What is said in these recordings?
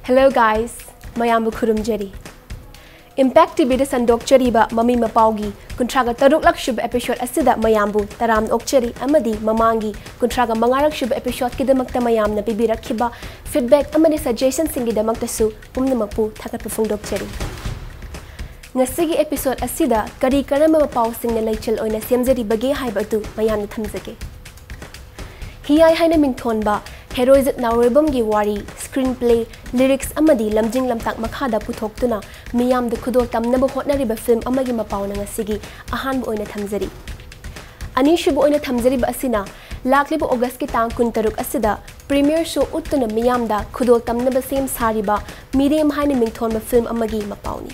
Hello guys, Mayambu Kurumjeri. Impact TV da Sandok Cheriba Mami Mapao gi Kuntraga Taruk Lakshub episode asida Mayambu Taram Okcheri Amadi Mamangi Kuntraga Mangarak Shub episode Kidamakta Mayam na Bibirakiba feedback Amadi suggestions Singidamaktasu Umnamapu Takat Pufungdok Cheri. Ngasigi episode asida Kari Karama Mapao Sing na Laichel Oina Siamzeri Bagay Haibatu Mayam Thamzake. Hiyai Haina Minton ba Heroizat Nauribum gi wari, screenplay, lyrics amadi lamjing lamtak makhada puthok-tuna miyam da khudol tamnaba hotnariba film amagi mapao na ngasigi ahanba oina thamjari. Anishubu oina thamjari ba asina laklibu August ki tang 13 asida premiere show uttuna miyam da khudol tamnaba same sariba medium haina mingthon ba film amagi mapao ni.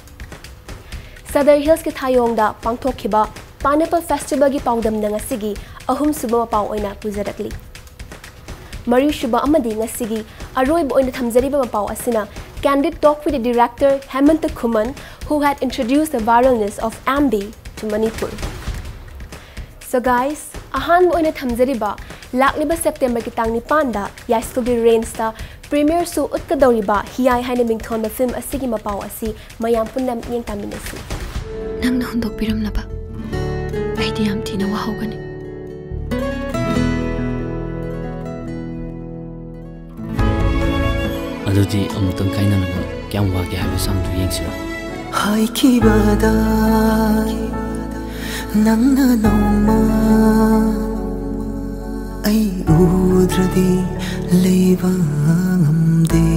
Sadar Hills ki thayong da pangthokhiba Pineapple Festival gi pawdam na ngasigi ahum suba mapao oina pujarakli. Mari Shuba Amadi Ngasigi, Aroy Boy Thamzariba Mapao Asina, candid talk with the director Hemant Kuman, who had introduced the viralness of Ambi to Manipur. So guys, Ahan Boy Thamzariba, Lakliba September Kitang ni Panda, Yaskogi Rainsta, premiere so Utkadoriba, Hiyai Hainamington the film Asigi Mapao Asi, Mayampunam Yang Taminasi. Nang Nahundok Piram Laba, Idiam Tina Wahogani. Adudi amutang kaina naga kyam wage habi samdu yengsira hai kibadai nangna noma ai udradi leiba ngamde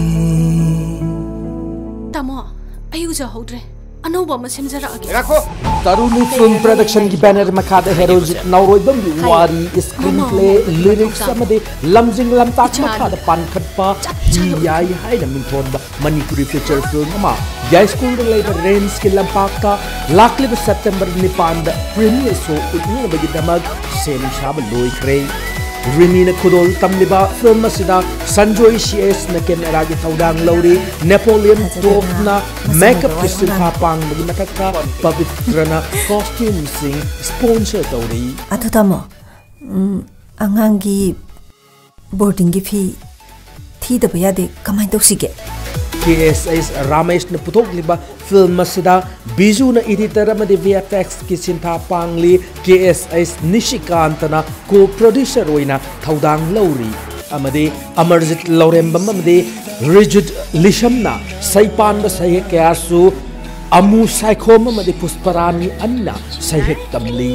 tamo ayu ja hodre anoba ma semjara age rakho Taruni Film Production की banner मखाद हेरोजित नौरोइबम वारी screenplay lyrics अमदे लमजिंग लमताक मखाद पानखटपा हियाई हाइना मिंथोन मणिपुरी फीचर फिल्म अमा यास्कूल लेबर रेंज के लंपाक्ता लाकलिब सेप्टेम्बर 9 दा प्रीमियर शो उन्नबगी दमग सेम शाब लोइख्रे Rini na khudol tamliba film asida Sanjoy CS na camera gi thaudang lawri Napoleon Top na makeup kistin thapang magi matakka Pavitra na costume sing sponsor tawri atutamo angangi boarding gi fee thi da bayade kamai tawsige KSS Ramesh na putok liba film asida Biju na editor amadi VFX ki sintha pangli KSS Nishikant na co-producer oina thaudang lawri amadi Amarjit Laurembam amadi Rigid Lishamna Saipan ba sahek kyasu Amu Saikhom amadi Pusparani Anna sahek tamli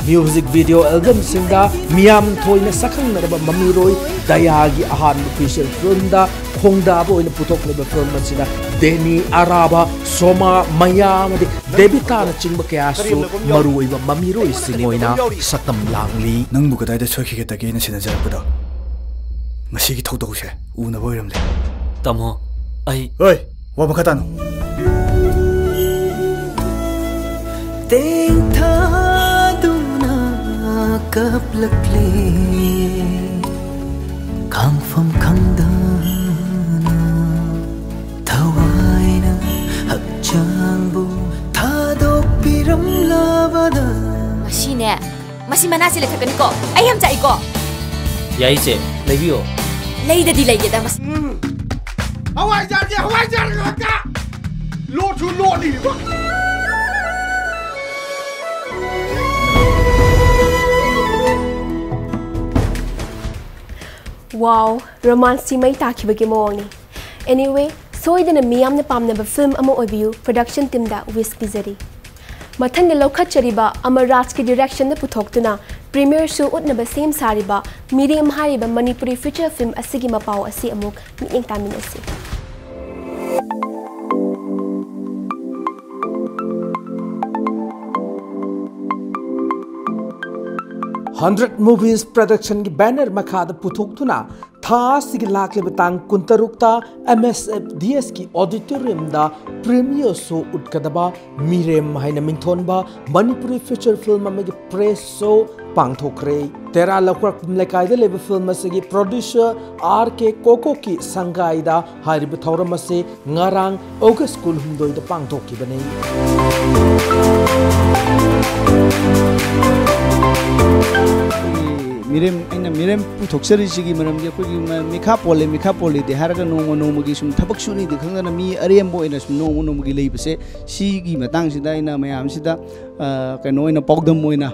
Music video album sinda Miam Toyna Sakang Naraba Mamiroi Dayagi Ahan official film da Khongda Boy na putok leba film sina Deni Araba Soma Mayam Debita na chingba kyasu Marui ba Mamiroi singoina Satam Langli nang bukaday da choki kita gay na sinajarapado masigi thawdaw siya una boyramle tamo ai oi wa makatano Teng thaduna kaplakle kang fam kangdana thawaina hakchangbu thadok piram labada masine masi manasi le thakani ko ai ham chai ko yai che lebiyo leida di leida mas hawai jar ka lo thu lo ni ba Wow, romance mai takibagi mawni. Anyway, soidana miyam na pamnaba film amo obiu production team da whisk bizari. Mathang na lokhat chariba Amarraj ki direction na puthok-tuna premiere show utnaba same sariba medium hariba Manipuri feature film asigi mapao asi amuk miing tamin asi. 100 Movies Production की banner मखाद पुथुक तुना थासिग लाखले बतांग कुंतरुक्ता MSFDS की auditorium दा प्रीमियर शो उठकदबा मीरेम हाइना मिंथोनबा मणिपुरी फीचर फिल्म में प्रेस शो पांगथोखरे तेरा लखर लेकायदा लेब फिल्म से प्रोड्यूसर RK कोको की संगाइदा हारिब थौरम से ngarang August स्कूल हुंदोई दा पांगथोखी बने मिरेम पुथोक्सरी सिगी मरम जे कोई मिखा पोले दे हारगा नोमो नोमो की सुम थबक सुनी दे खंगना मी अरेम बो इन सुम नोमो नोमो की लेबसे सिगी मतंग सिदा इना मयाम सिदा कनो इन पौगदम मोइना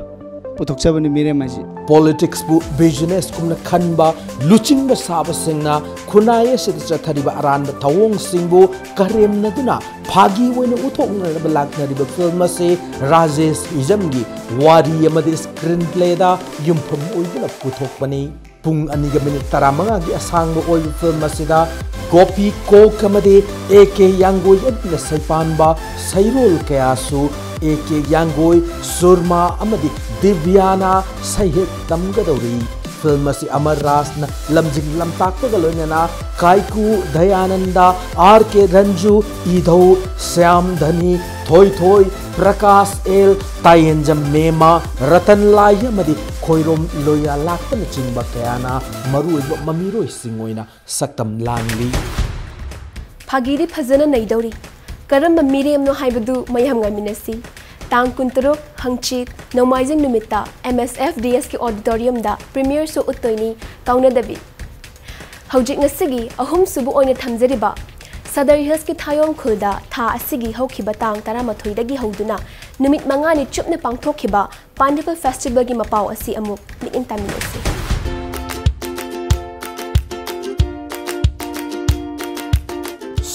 पुथोक्सबनी मिरेम मासी पॉलिटिक्स बु बिजनेस कुमना खनबा लुचिंग ब साब सिंगना खुनाये से चथरिबा अरान ब थवोंग सिंगबु करेम नदुना फागी वइना उथोंगना लाकनरिबा फिल्म से राजेश इजमगी वारी अमदि स्क्रीन प्ले दा युमफम ओइबना पुथोकबनी पुंग अनिगा मिनिट 15 की असांग ओइब फिल्म असिदा गोपी कोक अमदि एके यांगोय अदना सैपानबा सैरोल कयासु एके यांगोय सुरमा अमदि दिव्याना सहित तमगदौरी फिल्म से अमर रास न लमजिंग लमताकपगा लोइनना काइकू दयानंदा RK रंजू ईधौ श्याम धनी थोई थोई प्रकाश एल तायंजम मेमा रतन लाई अमदि खोइरोम लोया लाकपन चिंबा कयाना मरुइब ममीरोय सिंगोइना सक्तम लांगली फागीरी फजना नैदौरी करम मीरेमनो हाइबदु मयम गामिनसी तांग कुंतरुक हंगचित नोमाइजिंग नुमिता MSFDS की ऑडिटोरियम दा प्रीमियर शो उत्तोइनी काउनदबी हौजिक ngasiगी अहुम सुबु ओइना थमजरिबा सदर हिल्स की थायोंग खुलदा था असिगी हौखिबा तांग 13 दगी हौदुना नुमित मंगानी चुपने पांगथोखिबा पाइनएप्पल फेस्टिवल की मपाव असि अमुक मिइन तामिनसी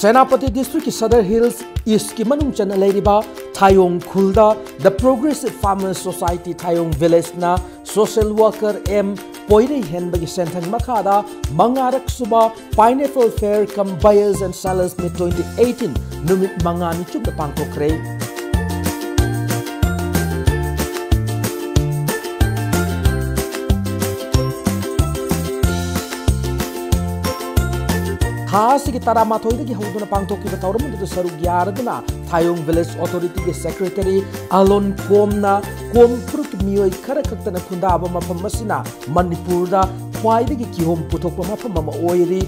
सेनापति डिस्ट्रिक्ट की सदर हिल्स ईस्ट की मनुंग चना लेरिबा थायोंग खुलदा the progressive farmers society Thayong village ना सोशल वर्कर M पोइरे हेनबगी सेंथन मखादा मंगारक सुबा pineapple fair cum buyers and sellers में 2018 नुमित मंगानी चुप पांगथोखरे हासी की तरामाथोई की हौदुना पांगथोकी बतौरम दु सरुग यारदुना थायोंग विलेज अथॉरिटी के सेक्रेटरी अलोन कोमना कोम फ्रुक मियोय खरा खक्तना खुंदाबा मफम मसिना मणिपुर दा ख्वाइदगी किहोम पुथोकपा मफम अमा ओइरी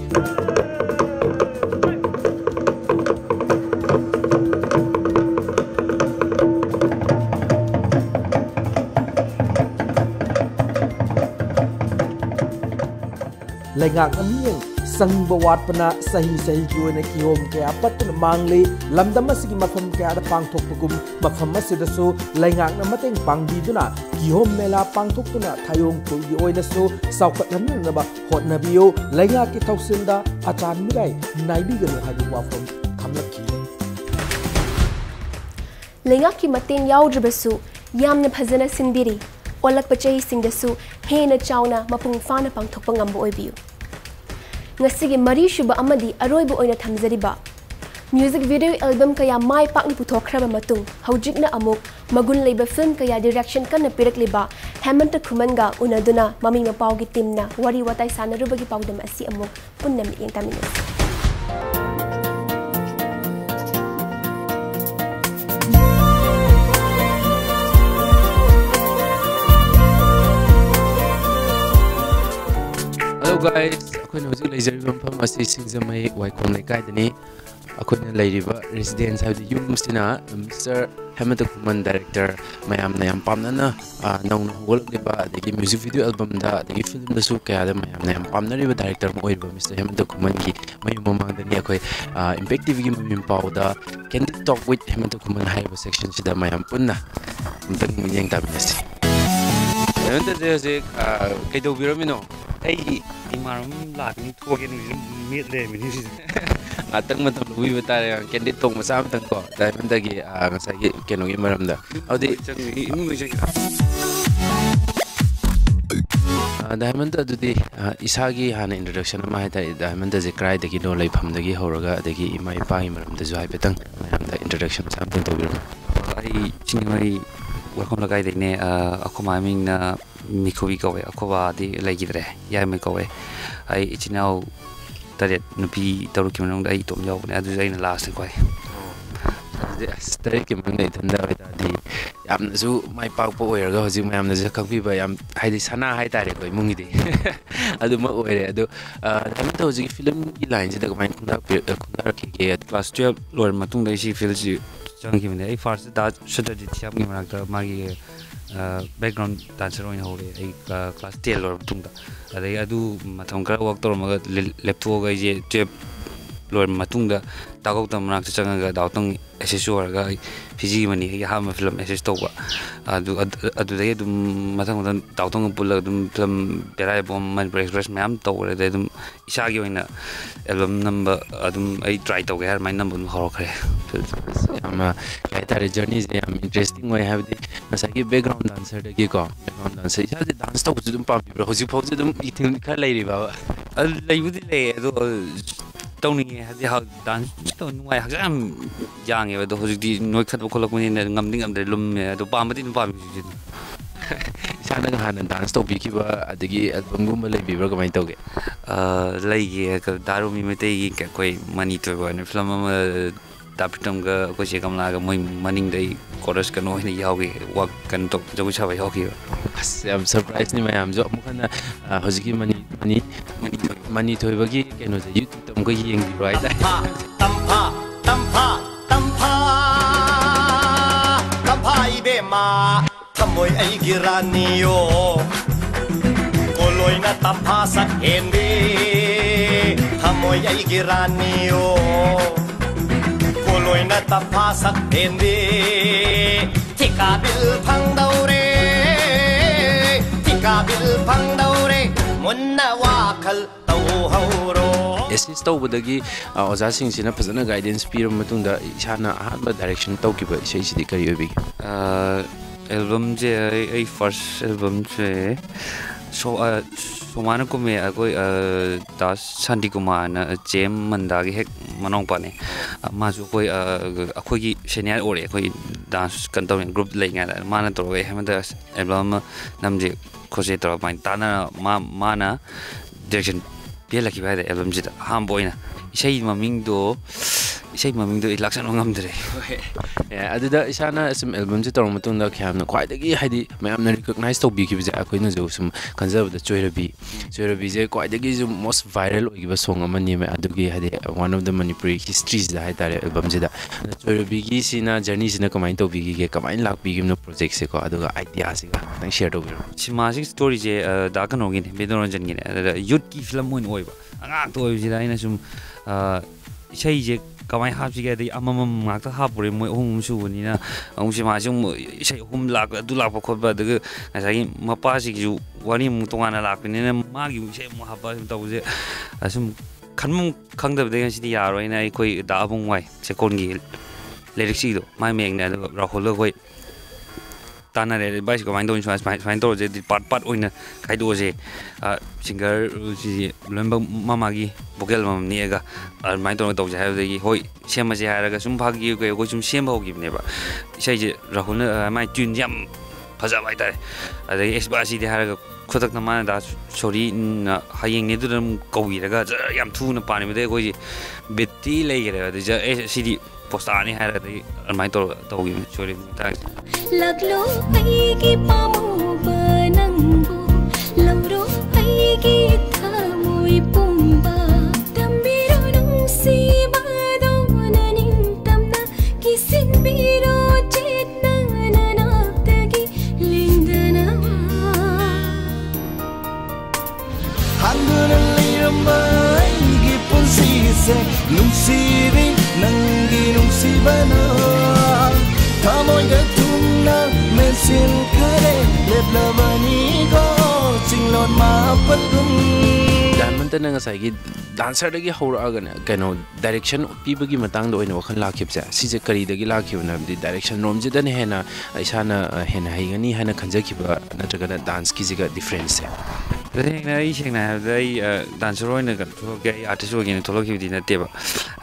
लेंगाक अमियंग संग वाटपना सही की ओइना किहोम कया पत्तन मांगले लमदम असगी मफम कया दा पांगथोकपगुम मफम असिदसु लेंगाकना मतेंग पांगबीदुना किहोम मेला पांगथोकतुना थायोंग खुलगी ओइनासु सावखतलनबा होटनबियो लेंगाक की तौसिलदा आचान मिराय नाइबिगनु हादि वाफम थमलखी लेंगाक की मतेंग याउद्रबसु यामना फजना सिनबिरी ओलकपा चहीसिंगदसु हेना चावना मपुंग फाना पांगथोकपा ngamba ओइबियु ngasiगी mari shuba amadi aroibu oina thamjariba music video album kaya mai pakni puthokhraba matung haujikna amuk magun leiba film kaya direction kana pirakliba Hemant Khumanga unaduna Mami Mapao gi teamna wari watai sanarubagi pawdam asi amuk punnam ing taminus Hello guys, aku nak uji laser bumper masih singzamai waikon lekai dani. Aku nak lairiba residence hari di Yum Stina, Mr. Hemant Kuman director, mayam nayam pamna na naung hol liba, degi music video album da, degi film da su kaya da mayam nayam pamna liba director mo liba Mr. Hemant Kuman ki mayum mamang dani aku Impact TV ki Mami Mapao da, Candid Talk with Hemant Kuman hai ba section sida mayam punna, mtang munyang taminasi. Hemant je kay do biramino. Hey, imaram lagi tuakin meet le minisi. Atang matang luwi betare Candid Talk masam tang ko. Dahil mandagi ngasagi keno imaram da. Audi dahil manda dudi isagi hana introduction nama hai tadi dahil manda zikrai dagi no lai pham dagi horaga dagi imai pa imaram da jo hai betang mayam da introduction sam tang to biram. Ai chingai welcome lagai dine akoma ming na mikhobi kawe akoba di legidre yai mai kawe ai ichinau taret nupi taru kimanong dai tom yaw ne adu zaina last kwai Stay kim ngai thanda bai di yamna su mai pak po oirga hoji mayamna je khakpi ba yam haidi sana hai tare koi mungi di adu ma oire adu tam to hoji film ki line je da mai khunda rakhi ke class 12 lor matung dai si feel ji chang ki mane ai first da shudda di thiam ki manak da magi background dancer oin hore ai class 10 lor matung da adai adu mathong kara work tor ma laptop ga je 12 lor matung da tagok tam manak chang ga daw tang accessor ga PG mani hi ha ma film access to ba adu dai dum mathang dan daw tang pula dum film berai bom man express mam to re dai dum isa gi oina album number adum ai try to ga my number hor khare ama kai tare journey is interesting way have the nasagi background dancer de gi ko background dancer isa de dance to dum pam bi hoji phau dum itin kha lai ri ba lai budi le ado tawni hadi ha dance to nuai ha jam yang e do hoji di noi khat ko lok ni ngam ding am de lum do pam di pam ji sana ga han dance to bi ki ba adigi album gum lai bi ba kamai to ge lai ge ka daru mi mete gi ka koi mani to ba ne film ma dapitam ga ko che kamla ga moi maning dai chorus ka no ni yaw ge wak kan to jogu cha ba yaw ki am surprise ni mayam jo mu kana hoji ki mani to ba gi keno je youtube tam ko yeng bi right tampa ibe ma thamoi ai giraniyo koloi na tampa sak henbe thamoi ai giraniyo koloi na tampa sak henbe tika bil phang daure munna wa khal tau hauro assist tawbadagi oza sing sina phazana guidance piram matungda isana ahanba direction tawkiba isai sidi kari obi album je ai first album je so mana ko me agoi das sandi kumar na jem manda gi hek manong pa ne ma ju koi akhoi gi senior ore koi dance kan taw group le nga mana to ge hamda album nam je khoje to mai tana mana direction piela ki bai album je ham boina isai maming do election ngam dre aduda isana sum album je tor matunda khyamna khwai dagi haidi mayamna recognize to bi ki biza akoina jo sum kanjab da choirabi je khwai dagi jo most viral ogiba song amani me adugi haidi one of the Manipuri histories da hai tare album je da choirabi gi sina journey sina kamai to bi gi kamai lak bi gi no project se ko aduga idea se ga tang share to bi simasic story je da kan ogin bedoron jan gi youth ki film moin oiba anga to oiba jida ina sum isai je kamai hapsi ga dei amamam ngakta hapure moi ohum su ni na ang sima jung isai ohum lak du lak khot ba de ngasai mapa si ju wani mu tongana lak ni na ma gi isai mu hapa to je asum khanmum khangda de si ya roi na koi da bung wai se kon gi lyrics si do mai meng na rahul koi tana re bai ko main don main to je part oina kai do je singer si lemba mama gi vocal mam ni ga main to to je ha de gi hoi sema je ha ga sum phag gi ko sum sem ho gi ne ba sai je rahul na mai tune jam phaja bai ta adai esba si de ha ga khodak na ma da sorry na hayeng ne du dam ko gi ga yam thu na pa ni de ko ji betti le ge ga de ja si di postani ha ra de mai to gi sorry ta laglo ai ki pamu banangbu lamro ai ki thamoi pumba tambiro nung si bado naning tamna kisin biro chetna nanaptagi lindana hanguna liramai gi punsi se nung si ring nangi nung si bana thamoy ga tumna mesin khare leblabani go singlon ma patum dan mantana ngasai gi dancer dagi hora ga na kano direction pibagi matang do ina wakhan lakhip ja si je kari dagi lakhib na di direction rom je dan hena isana hena haigani hana khanjakiba natraga dance ki jiga difference se Rena iseng na dai dancer oina kan to ge artist ogin to lokhi di na teba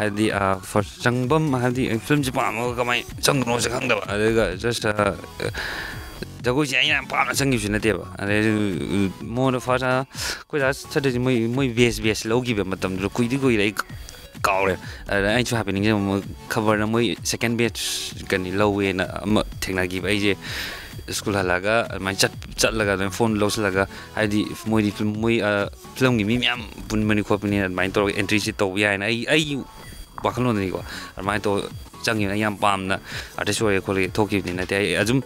adi for sangbam hadi film ji pa mo kamai sangno se khang da ba just Jagoi से यहाँ पाना चंगी सुने थे बा अरे मोर fossa कोई रास चटे मैं बेस लोगी बे मतलब जो कोई रही काउरे अरे ऐसे हैपनिंग जे खबर ना मैं सेकंड बेच कनी लोगे ना ठेंगना की भाई जे स्कूल हलागा मैं चट लगा तो फोन लॉस लगा आदि मैं फिल्म की मीम पुन मनी खोपनी मैं तो एंट्री से तो यार ना आई वाखलों नहीं को मैं तो चंगी ना यहाँ पाम ना आर्टिस्ट वाले खोले थोकी नहीं ना ते अजुम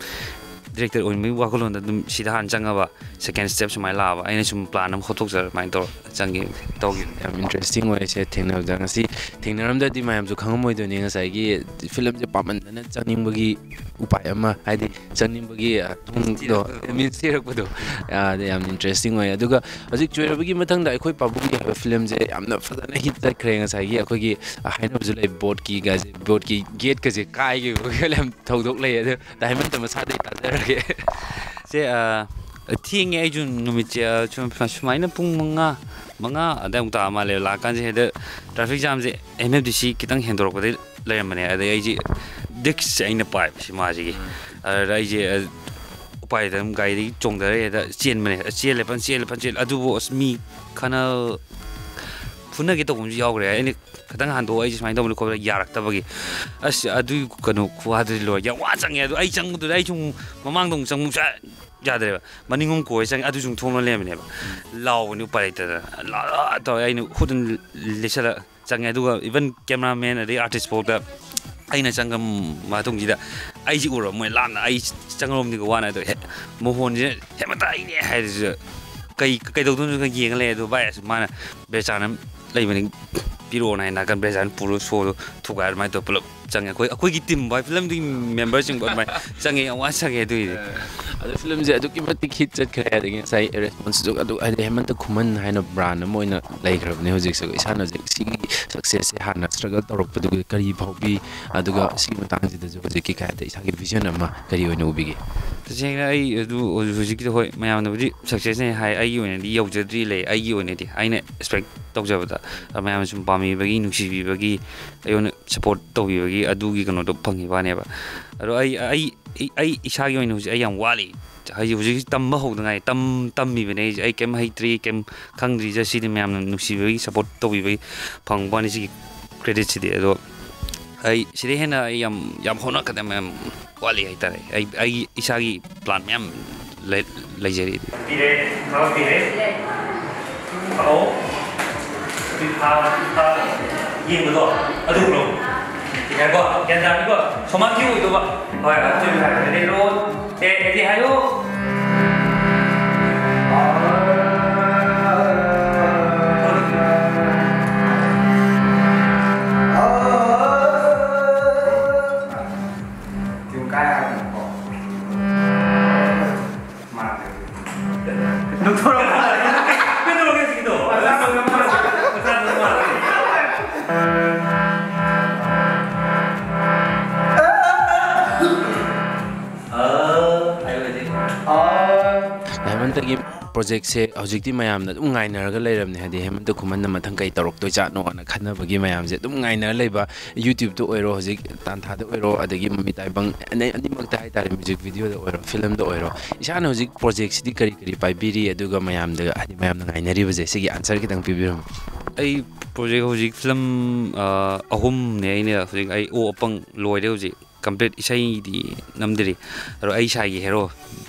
director on me wakolon dum sidahan changaba second step sumai lava aina sum plan am khotok jar mai to changi togi yam interesting way se thengna jang si thengnaram da di mayam ju khangmoi do ni ngasai gi film je paman na changning bagi upai ama haidi changning bagi tung do min sirak bodo ya yam interesting way aduga hojik joira bagi mathang da khoi pabu gi film je amna fadana hit ta kre ngasai gi akhoi gi haina bju lai board ki ga je board ki gate ka je kai gi film thodok lai adu diamond ta masa dei ta से thing है जो नुमित चुम सुमाइना पुंग मंगा अदा उता माले लाकान जे head traffic jam जे MFDC कितंग हेंदोरक बदे लेरमने अदा आई जे डिक्स आइना पाइप सिमाजी की राइ जे उपाय दम गाइदी चोंगदरे हेद चेन मने चेल अदुबो अस्मी खाना फुना के तो मुझे याद रहा है खतंग हांदो आई जिसमें तो मुझे कोई यार रखता बगी अस अदु कनो खुआदरी लो या वा चंगे अदु आई चंग तो आई चुंग ममांग दong चंग मुझे याद रहा मनिंगों को ऐसा अदु चुंग थोड़ा ले मैंने लाओ न्यू पारे ला तो आई नु खुद लेचला चंगे अदु इवन कैमरामैन अदे आर्टिस्ट पोता आई ना चंगम मातुंग जिदा आई जी उरो मैं लाना आई चंगरोम दिको वाना तो मोहन जे हेमता आई ने है कई दो तुम जो ये गले तो बाय माना बेचाना लाइक मैंने पिरो ना नागन बेचान पूरा शो तो गार में तो पुल चंगे कोई की टीम बाय फिल्म दी मेंबर चिंग बाय मैं चंगे आवाज चंगे तो ये अदर फिल्म जे अदु की मत हिट चट करे देगे साइ रेस्पॉन्स जो अदु अदे हेमंत खुमन हाइना ब्रांड मोइना लाइग्रबने होजिक सो इसाना जे सी सक्सेस से हाना स्ट्रगल तौरक पदु करी भाउबी अदुगा सी मतंग जे जो होजिक की कायते इसागी विजन अमा करी होइनो उबिगे तसेंग आई अदु होजिक तो होय मयाम नबदि सक्सेस ने हाय आई होइने यौजद्री ले आई होइने दि आइने एक्सपेक्ट तौजबदा मयाम सुम पामी बगी नुसीबी बगी आयोन सपोर्ट तौबी बगी अदुगी कनो तो फंगी बानेबा अरो आई इसागी होइने होजि आई याम वाली हाई होजि तम होदंगाय तम बने आई केम हैत्री केम खंगद्री ज सिदि मयाम नुसीबी सपोर्ट तौबी बगी फंगबानि सि क्रेडिट सिदि अदो आई सिदि हेना याम होना कदम मयाम वाली है तारे आई इसागी प्लान मयाम लेजरी पिरे खाओ पिरे खाओ पिठा ये बदो अदु लो ठीक है को केंद्र को सोमा क्यों तो बा होय अच्छे है रे रो ए हायो project se hojikti mayam na dum ngaina ga leiramne hadi hemant khuman na mathang kai torok to cha no na khana bagi mayam je dum ngaina leiba youtube to oiro hojik tan tha de oiro adagi mami tai bang ani mak tai tare music video de oiro film de oiro isana hojik project sidi kari pai biri aduga mayam de hadi mayam na ngaina ri baje sigi answer ki tang pibiram ai project hojik film ahum ne ne hojik ai o apang loide hojik complete isai di namdiri aro ai sai gi hero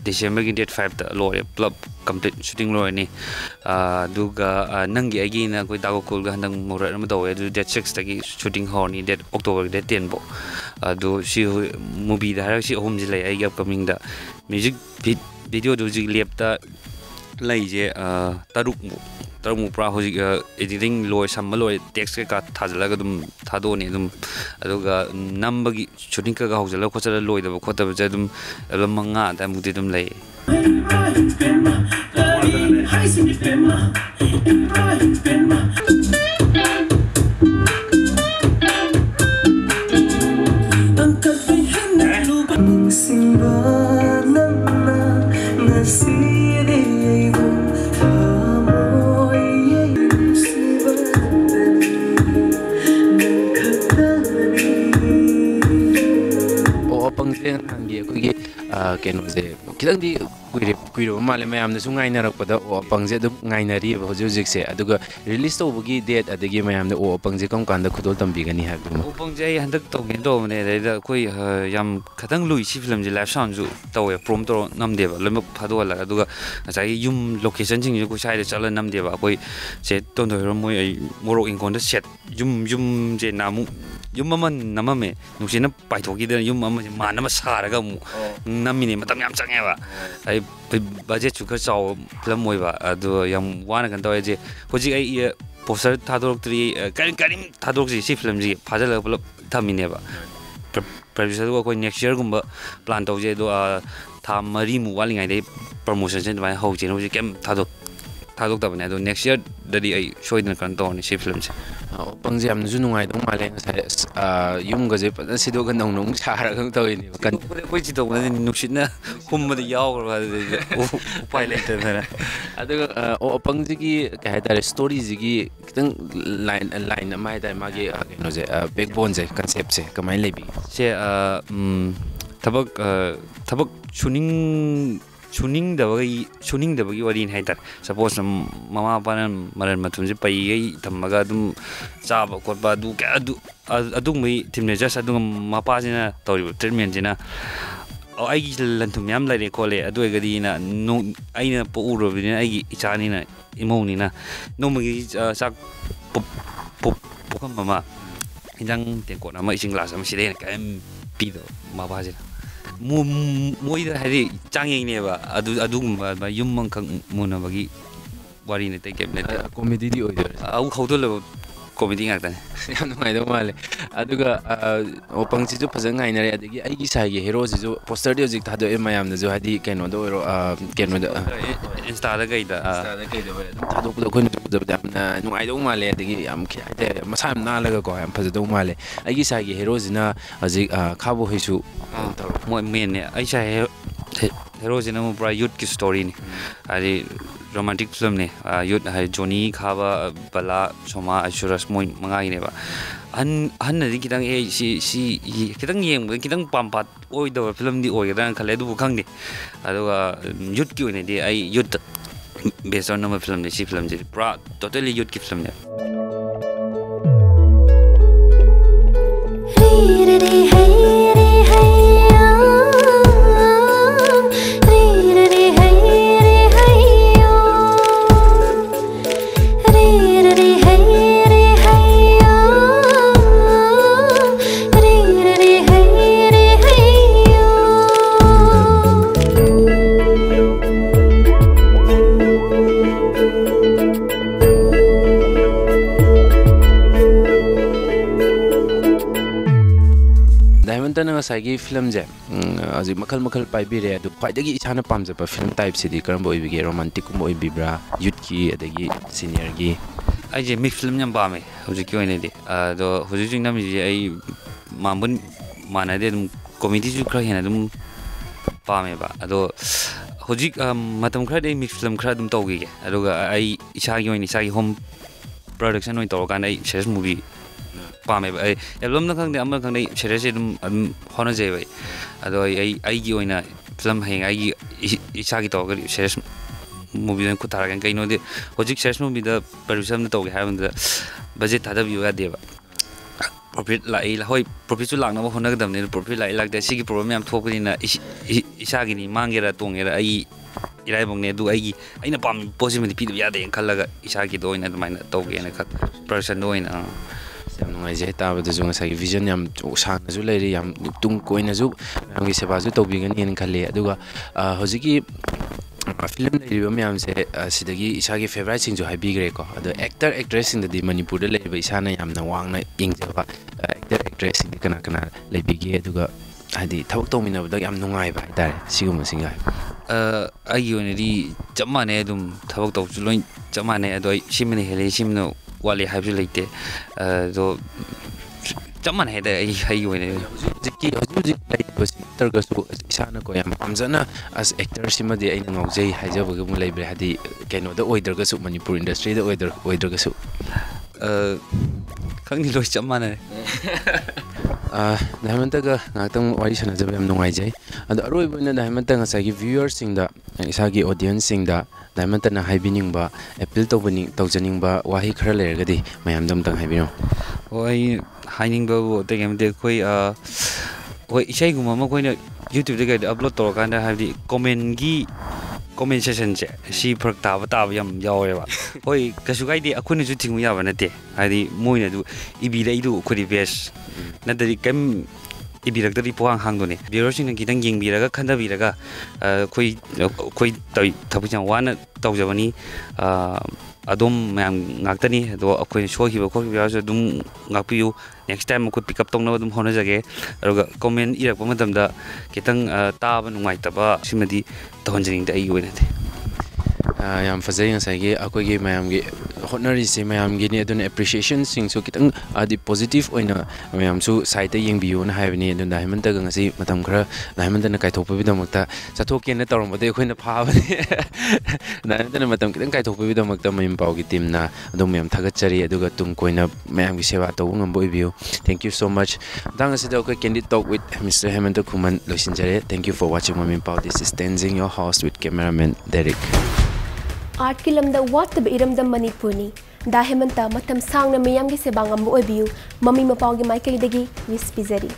December gi date 5 da lore club complete shooting lore ni duga nangi agi na koi dago kul ga handang mora ma do du date 6 da gi shooting ho ni date October date 10 bo do si movie da har si home ji lai ai upcoming da music video do ji lep da lai je taruk mu pra hoji editing loi sam loi text ka thajala ga dum thado ni dum aduga number gi shooting ka ga hojala khochala loi da khota ba dum album manga da mu dum lai ꯀꯩꯅꯣꯁꯦ ꯈꯤꯇꯪꯗꯤ ꯀꯨꯏꯔꯕ ꯃꯥꯜꯂꯦ ꯃꯌꯥꯝꯅꯁꯨ ꯉꯥꯏꯅꯔꯛꯄꯗ ꯑꯣ ꯑꯄꯪꯁꯦ ꯑꯗꯨꯝ ꯉꯥꯏꯅꯔꯤꯕ ꯍꯧꯖꯤꯛꯁꯦ ꯑꯗꯨꯒ release ꯇꯧꯕꯒꯤ ꯗꯦꯠ ꯑꯗꯒꯤ ꯃꯌꯥꯝꯅ ꯑꯣ ꯑꯄꯪꯁꯦ ꯀꯔꯝ ꯀꯥꯟꯗ ꯈꯨꯗꯣꯜ ꯇꯝꯕꯤꯒꯅꯤ ꯍꯥꯏꯕꯗꯨꯃ ꯑꯣꯄꯪꯁꯦ ꯑꯩ ꯍꯟꯗꯛ ꯇꯧꯒꯦꯅ ꯇꯧꯕꯅꯦ ꯑꯗꯩꯗ ꯑꯩꯈꯣꯏ ꯌꯥꯝ ꯈꯤꯇꯪ ꯂꯨꯏ ꯁꯤ ꯐꯤꯂꯝꯁꯦ ꯂꯥꯏꯐ ꯁꯥꯎꯟꯁꯨ ꯇꯧꯋꯦ ꯄ꯭ꯔꯣꯝ ꯇꯧꯔ ꯅꯝꯗꯦꯕ ꯂꯣꯏꯅꯃꯛ ꯊꯥꯗꯣꯛꯍꯜꯂꯒ ꯑꯗꯨꯒ ꯉꯁꯥꯏꯒꯤ ꯌꯨꯝ ꯂꯣꯀꯦꯁꯟꯁꯤꯡꯁꯨ ꯑꯩꯈꯣꯏ ꯁ꯭ꯋꯥꯏꯗ ꯆꯠꯂ ꯅꯝꯗꯦꯕ ꯑꯩꯈꯣꯏ ꯁꯦ ꯇꯣꯟꯊꯣꯏꯔꯣ ꯃꯣꯏ ꯑꯩ ꯃꯣꯔꯣꯛ ꯏꯪꯈꯣꯜꯗ ꯁꯦꯠ ꯌꯨꯝꯁꯦ ꯅꯥꯃꯨꯛ ꯌꯨꯝ ꯑꯃ ꯅꯝꯃꯝꯃꯦ ꯅꯨꯡꯁꯤꯠꯅ ꯄꯥꯏꯊꯣꯛꯈꯤꯗꯅ ꯌꯨꯝ ꯑꯃꯁꯦ ꯃꯥꯟꯅꯕ ꯁꯥꯔꯒ ꯑꯃꯨꯛ ꯅꯝꯃꯤꯅꯦ ꯃꯇꯝ ꯌꯥꯝ ꯆꯪꯉꯦꯕ ꯑꯩ ꯕꯖꯦꯠꯁꯨ ꯈꯔ ꯆꯥꯎꯕ ꯐꯤꯂꯝ ꯑꯣꯏꯕ ꯑꯗꯣ ꯌꯥꯝ ꯋꯥꯅ ꯀꯩꯅꯣ ꯇꯧꯋꯦ ꯍꯧꯖꯤꯛ ꯑꯩ ꯄꯣꯁꯇꯔ ꯊꯥꯗꯣꯔꯛꯇ꯭ꯔꯤ ꯀꯔꯤꯝ ꯊꯥꯗꯣꯔꯛꯇ꯭ꯔꯤ ꯁꯤ ꯐꯤꯂꯝꯁꯤ ꯐꯥꯖꯤꯜꯂꯒ ꯄꯨꯂꯞ ꯊꯝꯃꯤꯅꯦꯕ ꯄ꯭ꯔꯗ꯭ꯌꯨꯁꯔꯗꯨꯒ ꯑꯩꯈꯣꯏ ꯅꯦꯛꯁ ꯌꯔꯒꯨꯝꯕ ꯄ꯭ꯂꯥꯟ ꯇꯧꯖꯩ ꯑꯗꯣ ꯊꯥ 4ꯃꯨꯛ ꯋꯥꯠꯂꯤꯉꯩꯗꯩ ꯄ꯭ꯔꯃꯣꯁꯟꯁꯦ ꯑꯗꯨꯃꯥꯏꯅ ꯍꯧꯖꯦꯅ ꯍꯧꯖꯤꯛ ꯀꯩꯝ ꯊꯥꯗꯣꯛꯇꯕꯅꯦ ꯑꯗꯣ ꯅꯦꯛꯁ ꯌꯔꯗꯗꯤ ꯑꯩ ꯁꯣꯏꯗꯅ ꯀꯩꯅꯣ ꯇꯧꯔꯅꯤ ꯁꯤ ꯐꯤꯂꯝꯁꯦ ꯑꯣꯄꯪꯁꯦ ꯌꯥꯝꯅꯁꯨ ꯅꯨꯡꯉꯥꯏꯗꯧ ꯃꯥꯜꯂꯦ ꯉꯁꯥꯏ ꯌꯨꯝꯒꯁꯦ ꯐꯖꯅ ꯁꯤꯗꯣꯛꯑꯒ ꯅꯧꯅ ꯑꯃꯨꯛ ꯁꯥꯔꯒ ꯇꯧꯔꯤꯅꯦꯕ ꯑꯩꯈꯣꯏ ꯆꯤꯇꯧꯕꯅꯗꯤ ꯅꯨꯡꯁꯤꯠꯅ ꯍꯨꯝꯕꯗ ꯌꯥꯎꯈ꯭ꯔꯕ ꯑꯗꯨꯗꯩꯗꯤ ꯎꯄꯥꯏ ꯂꯩꯇꯗꯅ ꯑꯗꯨꯒ ꯑꯣꯄꯪꯁꯤꯒꯤ ꯀꯩ ꯍꯥꯏꯇꯥꯔꯦ ꯁ꯭ꯇꯣꯔꯤꯁꯤꯒꯤ ꯈꯤꯇꯪ ꯂꯥꯏꯟ ꯑꯃ ꯍꯥꯏꯇꯥꯔꯦ ꯃꯥꯒꯤ ꯀꯩꯅꯣꯁꯦ ꯕꯦꯛꯕꯣꯟꯁꯦ ꯀꯟꯁꯦꯞꯁꯦ ꯀꯃꯥꯏꯅ ꯂꯩꯕꯤꯒꯦ ꯁꯦ ꯊꯕꯛ ꯁꯨꯅꯤꯡꯗꯕꯒꯤ ꯋꯥꯔꯤꯅꯤ ꯍꯥꯏꯇꯥꯔꯦ ꯁꯄꯣꯁ ꯃꯃꯥ ꯃꯄꯥꯅ ꯃꯔꯟ ꯃꯊꯨꯝꯁꯦ ꯄꯩꯒꯩ ꯊꯝꯃꯒ ꯑꯗꯨꯝ ꯆꯥꯕ ꯈꯣꯠꯄ ꯑꯗꯨꯒꯨꯝꯕꯒꯤ ꯊꯤꯝꯅꯦ ꯖꯁ ꯑꯗꯨꯒ ꯃꯄꯥꯁꯤꯅ ꯇꯧꯔꯤꯕ ꯇ꯭ꯔꯤꯠꯃꯦꯟꯁꯤꯅ ꯑꯩꯒꯤ ꯂꯟꯊꯨꯝ ꯌꯥꯝ ꯂꯩꯔꯦ ꯈꯣꯠꯂꯦ ꯑꯗꯨ ꯑꯣꯏꯔꯒꯗꯤꯅ ꯑꯩꯅ ꯄꯣꯛꯎꯔꯕꯅꯤꯅ ꯑꯩꯒꯤ ꯏꯆꯥꯅꯤꯅ ꯏꯃꯧꯅꯤꯅ ꯅꯣꯡꯃꯒꯤ ꯆꯥꯛ ꯄꯣꯛꯐꯝ ꯑꯃ ꯏꯟꯖꯥꯡ ꯇꯦꯡꯀꯣꯠ ꯑꯃ ꯏꯁꯤꯡ ꯒ꯭ꯂꯥꯁ ꯑꯃ ꯁꯤꯗ ꯍꯦꯟꯅ ꯀꯔꯤꯝ ꯄꯤꯗꯕ ꯃꯄꯥꯁꯤꯅ ꯃꯣꯏꯗ ꯍꯥꯏꯗꯤ ꯆꯥꯡꯌꯦꯡꯅꯦꯕ ꯑꯗꯨꯒꯨꯝꯕ ꯌꯨꯝ ꯑꯃꯈꯛ ꯃꯨꯟꯅꯕꯒꯤ ꯋꯥꯔꯤꯅꯤ ꯑꯇꯩ ꯀꯩꯝ ꯂꯩꯇꯦ ꯀꯣꯃꯦꯗꯤꯗꯤ ꯑꯣꯏꯗꯣꯏꯔꯦ ꯍꯧꯗꯣꯛꯂꯕ ꯀꯣꯃꯦꯗꯤ ꯉꯥꯛꯇꯅꯦ ꯌꯥꯝ ꯅꯨꯡꯉꯥꯏꯗꯧ ꯃꯥꯜꯂꯦ ꯑꯗꯨꯒ ꯑꯣꯄꯪꯁꯤꯁꯨ ꯐꯖꯅ ꯉꯥꯏꯅꯔꯦ ꯑꯗꯒꯤ ꯑꯩꯒꯤ ꯁꯥꯏꯒꯤ ꯍꯦꯔꯣꯁꯤꯁꯨ ꯄꯣꯁꯇꯔꯗꯤ ꯍꯧꯖꯤꯛ ꯊꯥꯗꯣꯛꯑꯦ ꯃꯌꯥꯝꯅꯁꯨ ꯍꯥꯏꯗꯤ ꯀꯩꯅꯣꯗ ꯑꯣꯏꯔꯣ ꯀꯩꯅꯣꯗ ꯏꯟꯁꯇꯥꯗ ꯀꯩꯗ ꯑꯗꯨꯝ ꯊꯥꯗꯣꯛꯄꯗ ꯑꯩꯈꯣꯏꯅ ꯎꯖꯕꯗ ꯌꯥꯝꯅ ꯅꯨꯡꯉꯥꯏꯗꯧ ꯃꯥꯜꯂꯦ ꯑꯗꯒꯤ ꯌꯥꯝ ꯍꯥꯏꯇꯥꯔꯦ ꯃꯁꯥ ꯌꯥꯝ ꯅꯥꯜꯂꯒꯀꯣ ꯌꯥꯝ ꯐꯖꯗꯧ ꯃꯥꯜꯂꯦ ꯑꯩꯒꯤ ꯁꯥꯏꯒꯤ ꯍꯦꯔꯣꯁꯤꯅ ꯍꯧꯖꯤꯛ ꯈꯥꯕꯣꯍꯩꯁꯨ ꯃꯣꯏ ꯃꯦꯟꯅꯦ ꯑꯩ ꯁꯥꯏ ꯍꯦꯔꯣꯁꯤꯅ ꯑꯃꯨꯛ ꯄꯨꯔꯥ ꯌꯨꯠꯀꯤ ꯁ꯭ꯇꯣꯔꯤꯅꯤ ꯍꯥꯏꯗꯤ ꯔꯣꯃꯥꯟꯇꯤꯛ ꯐꯤꯂꯝꯅꯦ ꯌꯨꯠ ꯍꯥꯏꯗꯤ ꯖꯣꯅꯤ ꯈꯥꯕ ꯕꯂꯥ ꯁꯣꯃꯥ ꯑꯩꯁꯨꯔꯁ ꯃꯣꯏ 5ꯒꯤꯅꯦꯕ ꯑꯍꯟꯅꯗꯤ ꯈꯤꯇꯪ ꯁꯤ ꯈꯤꯇꯪ ꯌꯦꯡꯕꯗ ꯈꯤꯇꯪ ꯄꯥꯝꯄꯥꯠ ꯑꯣꯏꯗꯕ ꯐꯤꯂꯝꯗꯤ ꯑꯣꯏꯒꯗ꯭ꯔꯥꯅ ꯈꯜꯂꯦ ꯑꯗꯨꯕꯨ ꯈꯪꯗꯦ ꯑꯗꯨꯒ ꯌꯨꯠꯀꯤ ꯑꯣꯏꯅꯗꯤ ꯑꯩ ꯌꯨꯠꯇ ꯕꯦꯁ ꯇꯧꯔ ꯅꯝꯕ ꯐꯤꯂꯝꯅꯦ ꯁꯤ ꯐꯤꯂꯝꯁꯤꯗꯤ ꯄꯨꯔꯥ ꯇꯣꯇꯦꯂꯤ ꯌꯨꯠꯀꯤ ꯐꯤꯂꯝꯅꯦ ꯉꯁꯥꯏꯒꯤ ꯐꯤꯂꯝꯁꯦ ꯍꯧꯖꯤꯛ ꯃꯈꯜ ꯄꯥꯏꯕꯤꯔꯦ ꯑꯗꯨ ꯈ꯭ꯋꯥꯏꯗꯒꯤ ꯏꯁꯥꯅ ꯄꯥꯝꯖꯕ ꯐꯤꯂꯝ ꯇꯥꯏꯞꯁꯤꯗꯤ ꯀꯔꯝꯕ ꯑꯣꯏꯕꯤꯒꯦ ꯔꯣꯃꯥꯟꯇꯤꯛꯀꯨꯝꯕ ꯑꯣꯏꯕꯤꯕ꯭ꯔꯥ ꯌꯨꯠꯀꯤ ꯑꯗꯒꯤ ꯁꯤꯅꯤꯌꯔꯒꯤ ꯑꯩꯁꯦ ꯃꯤꯛꯁ ꯐꯤꯂꯝ ꯌꯥꯝ ꯄꯥꯝꯃꯦ ꯍꯧꯖꯤꯛꯀꯤ ꯑꯣꯏꯅꯗꯤ ꯑꯗꯣ ꯍꯧꯖꯤꯛ ꯅꯝꯃꯤꯁꯦ ꯑꯩ ꯃꯥꯟꯅꯗꯦ ꯑꯗꯨꯝ ꯀꯣꯃꯦꯗꯤꯁꯨ ꯈꯔ ꯍꯦꯟꯅ ꯑꯗꯨꯝ ꯄꯥꯝꯃꯦꯕ ꯑꯗꯣ ꯍꯧꯖꯤꯛ ꯃꯇꯝ ꯈꯔꯗꯤ ꯑꯩ ꯃꯤꯛꯁ ꯐꯤꯂꯝ ꯈꯔ ꯑꯗꯨꯝ ꯇꯧꯈꯤꯒꯦ ꯑꯗꯨꯒ ꯑꯩ ꯏꯁꯥꯒꯤ ꯑꯣꯏꯅ ꯏꯁꯥꯒꯤ ꯍꯣꯝ ꯄ꯭ꯔꯗꯛꯁꯟ ꯑꯣꯏꯅ ꯇꯧꯔꯀꯥꯟꯗ ꯑꯩ ꯁꯦꯔꯤꯌꯁ ꯃꯨꯚꯤ ꯄꯥꯝꯃꯦꯕ ꯑꯩ ꯑꯦꯜꯕꯝꯅ ꯈꯪꯗꯦ ꯑꯃꯅ ꯈꯪꯗꯦ ꯁꯦꯔꯤꯌꯁꯁꯦ ꯑꯗꯨꯝ ꯍꯣꯠꯅꯖꯩꯕ ꯑꯗꯣ ꯑꯩꯒꯤ ꯑꯣꯏꯅ ꯐꯤꯂꯝ ꯍꯌꯦꯡ ꯑꯩꯒꯤ ꯏꯁꯥꯒꯤ ꯇꯧꯔꯒꯗꯤ ꯁꯦꯔꯤꯌꯁ ꯃꯨꯚꯤꯗ ꯈꯨꯠ ꯊꯥꯔꯛꯀꯅꯤ ꯀꯩꯅꯣꯗꯤ ꯍꯧꯖꯤꯛ ꯁꯦꯔꯤꯌꯁ ꯃꯨꯚꯤꯗ ꯄ꯭ꯔꯗ꯭ꯌꯨꯁꯔ ꯑꯃꯅ ꯇꯧꯒꯦ ꯍꯥꯏꯕ ꯃꯇꯝꯗ ꯕꯖꯦꯠ ꯊꯥꯗꯕꯤꯌꯨ ꯌꯥꯗꯦꯕ ꯄ꯭ꯔꯣꯐꯤꯠ ꯂꯥꯛꯏ ꯍꯣꯏ ꯄ꯭ꯔꯣꯐꯤꯠꯁꯨ ꯂꯥꯛꯅꯕ ꯍꯣꯠꯅꯒꯗꯕꯅꯤ ꯑꯗꯨ ꯄ꯭ꯔꯣꯐꯤꯠ ꯂꯥꯛꯏ ꯂꯥꯛꯇꯦ ꯁꯤꯒꯤ ꯄ꯭ꯔꯣꯕ꯭ꯂꯦꯝ ꯌꯥꯝ ꯊꯣꯛꯄꯅꯤꯅ ꯏꯁꯥꯒꯤꯅꯤ ꯃꯥꯡꯒꯦꯔꯥ ꯇꯣꯡꯒꯦꯔꯥ ꯑꯩ ꯏꯔꯥꯏꯕꯛꯅꯦ ꯑꯗꯨ ꯑꯩꯅ ꯄꯥꯝꯃꯤꯕ ꯄꯣꯠꯁꯤꯃꯗꯤ ꯄꯤꯗꯕ ꯌꯥꯗꯦꯅ ꯈꯜꯂꯒ ꯏꯁꯥꯒꯤꯗ ꯑꯣꯏꯅ ꯑꯗꯨꯃꯥꯏꯅ ꯇꯧꯒꯦꯅ ꯄ꯭ꯔꯗꯛꯁꯟꯗ ꯑꯣꯏꯅ ꯌꯥꯝ ꯅꯨꯡꯉꯥꯏꯖꯩ ꯇꯥꯕꯗꯁꯨ ꯉꯁꯥꯏꯒꯤ ꯚꯤꯖꯟ ꯌꯥꯝ ꯁꯥꯡꯅꯁꯨ ꯂꯩꯔꯤ ꯌꯥꯝ ꯇꯨꯡ ꯀꯣꯏꯅꯁꯨ ꯃꯌꯥꯝꯒꯤ ꯁꯦꯕꯥꯁꯨ ꯇꯧꯕꯤꯒꯅꯤꯅ ꯈꯜꯂꯤ ꯑꯗꯨꯒ ꯍꯧꯖꯤꯛꯀꯤ ꯐꯤꯂꯝ ꯂꯩꯔꯤꯕ ꯃꯌꯥꯝꯁꯦ ꯁꯤꯗꯒꯤ ꯏꯁꯥꯒꯤ ꯐꯦꯚꯣꯔꯥꯏꯠꯁꯤꯡꯁꯨ ꯍꯥꯏꯕꯤꯈ꯭ꯔꯦꯀꯣ ꯑꯗꯣ ꯑꯦꯛꯇꯔ ꯑꯦꯛꯇ꯭ꯔꯦꯁꯁꯤꯡꯗꯗꯤ ꯃꯅꯤꯄꯨꯔꯗ ꯂꯩꯔꯤꯕ ꯏꯁꯥꯅ ꯌꯥꯝꯅ ꯋꯥꯡꯅ ꯌꯦꯡꯖꯕ ꯑꯦꯛꯇꯔ ꯑꯦꯛꯇ꯭ꯔꯦꯁꯁꯤꯡꯗꯤ ꯀꯅꯥ ꯂꯩꯕꯤꯒꯦ ꯑꯗꯨꯒ ꯍꯥꯏꯗꯤ ꯊꯕꯛ ꯇꯧꯃꯤꯟꯅꯕꯗ ꯌꯥꯝ ꯅꯨꯡꯉꯥꯏꯕ ꯍꯥꯏꯇꯥꯔꯦ ꯁꯤꯒꯨꯝꯕꯁꯤꯡꯒ ꯑꯩꯒꯤ ꯑꯣꯏꯅꯗꯤ ꯆꯞ ꯃꯥꯟꯅꯩ ꯑꯗꯨꯝ ꯊꯕꯛ ꯇꯧꯕꯁꯨ ꯂꯣꯏ ꯆꯞ ꯃꯥꯟꯅꯩ ꯑꯗꯣ ꯑꯩ ꯁꯤꯃꯅ ꯍꯦꯜꯂꯤ ꯁꯤꯃꯅ ꯋꯥꯠꯂꯤꯍꯥꯏꯕꯁꯨ ꯂꯩꯇꯦ ꯑꯗꯣ ꯆꯞ ꯃꯥꯟꯅꯩ ꯍꯥꯏꯇꯥꯔꯦ ꯑꯩꯒꯤ ꯑꯣꯏꯅꯗꯤ ꯍꯧꯖꯤꯛ ꯂꯩꯔꯤꯕꯁꯤ ꯅꯠꯇ꯭ꯔꯒꯁꯨ ꯏꯁꯥꯅꯀꯣ ꯌꯥꯝ ꯄꯥꯝꯖꯅ ꯑꯁ ꯑꯦꯛꯇꯔꯁꯤꯃꯗꯤ ꯑꯩꯅ ꯉꯥꯎꯖꯩ ꯍꯥꯏꯖꯕꯒ ꯑꯃꯨꯛ ꯂꯩꯕ꯭ꯔꯦ ꯍꯥꯏꯗꯤ ꯀꯩꯅꯣꯗ ꯑꯣꯏꯗ꯭ꯔꯒꯁꯨ ꯃꯅꯤꯄꯨꯔ ꯏꯟꯗꯁꯇ꯭ꯔꯤꯗ ꯑꯣꯏꯗ꯭ꯔꯒꯁꯨ ꯈꯪꯗꯦ ꯂꯣꯏ ꯆꯞ ꯃꯥꯟꯅꯔꯦ Diamond Natang Warishan as a Noai, and the Arubin and Diamond as I give viewers in the Isagi audience in the Diamond and a high binning bar, a pilt of winning, tozening bar, Wahi Krallegadi, my am dum tang habino. Why hiding bow, take him the quay, Shaguma, when YouTube to get upload or kind of have the comment session, she perked up Taviam Yawa. Oi, Kasugai, I couldn't do we have a day. I the Moina do Ibi do could be best. Not that it came Ibiragari Poang Hangoni. The Russian and Kitanging Biraga, Kanda Viraga, quite Tapujan 1,000 Adom Naktani, though a queen show he will call you Dum Napu. Next time I could pick up Tonodum Honors again. Comment Irapomatum the Kitang Tab and White Taba, Shimadi, Tonjing the EU in it. I am Fazay Sagi, Akogi, Mayam, Honor is Mayam Guinea appreciation, sing so kitang the positive when I am so cited young view and have any and Diamond Tagasi, Matamkra, Diamond and a Kaitopa with the Mata, Satoki and the Torum, but they win the power. Diamond and Matam Kaitopa with the Mataman Paugi Timna, Domiam Tagachari, Dugatum Coina, Mayam Sevato, and Boy View. Thank you so much. Dangasitoka can talk with Mr. Hemant Kuman Lucinjare. Thank you for watching Mami Mapao. This is Tenzing your host with cameraman Derek. Art kilamda wat the iram the Manipuni, Dahemanta, Matam Sang na Mayamgi Sebangam Boyview, Mami Mapao Michael Degi, Wispizeri.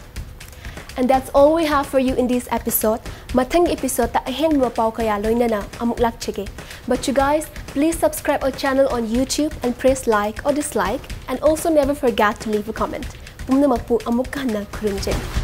And that's all we have for you in this episode. Matang episode ta ahen Mapao kaya loinana amuklak chege. But you guys, please subscribe our channel on YouTube and press like or dislike, and also never forget to leave a comment. Pumna mapu amuk kahna kurunjen.